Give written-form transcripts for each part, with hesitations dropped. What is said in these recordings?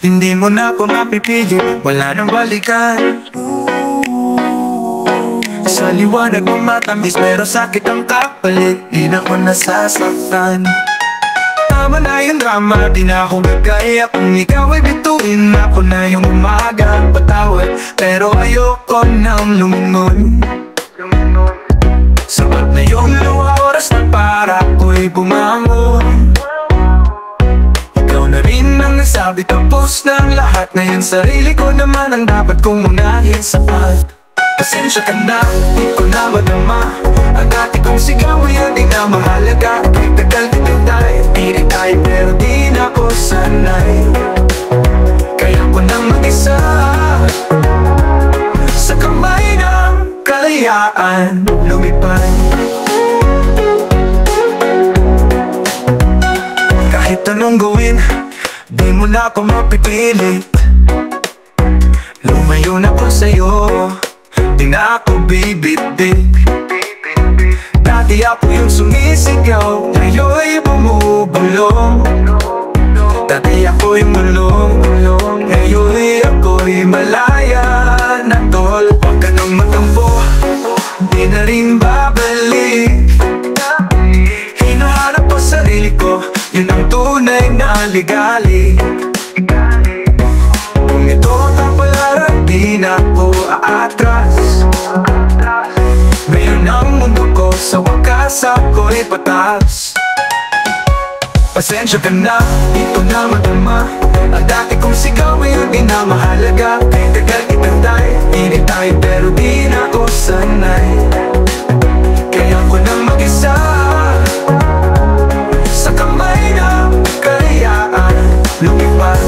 Hindi mo na ako mapipigil, wala nang balikan. Sa liwanag mo matamis, pero sakit ang kapalit. Di na ako nasasaktan. Tama na yung drama, di na ako gagaya. Kung ikaw ay bituin, ako na yung umaga. Patawad, pero ayoko nang lumingon. Sapat na yung luha oras na para ako'y bumangon. Ikaw na rin ang nasabi, tapos na ang lahat. Ngayon sarili ko naman ang dapat kong unahin. Sapat, pasensya ka na, di ko na madama. Ang dati kong sigaw ngayon di na mahalaga. Kahit tagal tinitay, di tayo pero di na ako sanay. Kaya ko nang mag-isa sa kamay ng kalayaan lumipad. Kahit anong gawin, di mo na ako mapipilit. Lumayo na ko sa'yo, di na ako bibitbit. Dati ako yung sumisigaw, ngayon'y bumubulong. Dati ako yung mulong, ngayon'y ako'y malaya na tol. Huwag ka nang matampo, di na rin babalik. Hinahanap ko sarili ko, yun ang tunay na ligali. Kung ito ang palaran, di na ako aatras. Ngayon ang mundo ko, sa wakas ako'y patas. Pasensya ka na, di ko na madama. Ang dati kong sigaw ngayon di na mahalaga. Kahit tagal kitantay, init tayo pero di na ako sanay. Kaya ko nang mag-isa sa kamay ng kalayaan lumipad.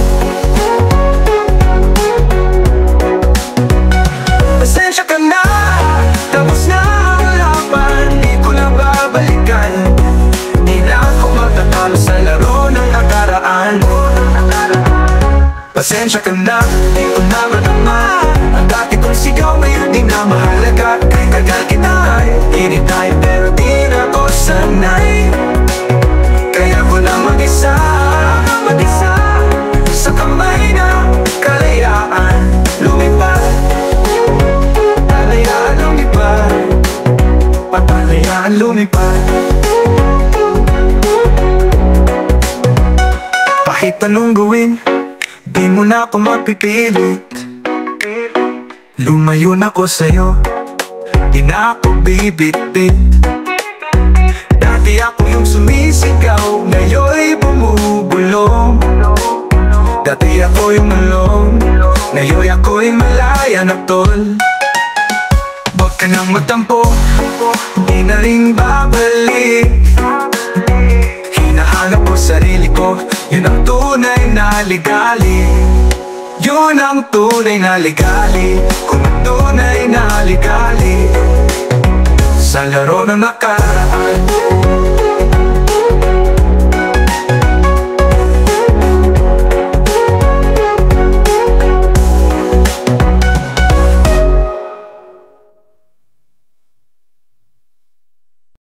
Pasensya ka na, tapos na ang laban, di ko na babalikan. Di na ako magtatalo sa laro ng nakaraan. Pasensya ka na, di ko na madama. Ang dati kong sigaw ngayon di na mahalaga. Kahit tagal kitay, init tayo pero di na ako sanay. Kaya ko lang mag-isa sa kamay ng kalayaan lumipad. Kalayaan lumipad, patalayaan lumipad. Kahit anong gawin, di mo na ako mapipilit. Lumayo na ko sa'yo, di na ako bibitbit. Dati ako yung sumisigaw, ngayon'y bumubulong. Dati ako yung mulong, ngayon ako'y malaya na tol. Huwag ka nang magtampo, di na rin babalik. Hinahanap ko sarili ko, yun ang tunay na ligali. Yun ang tunay na ligali, kung ang tunay na ligali. Sa laro ng nakaraan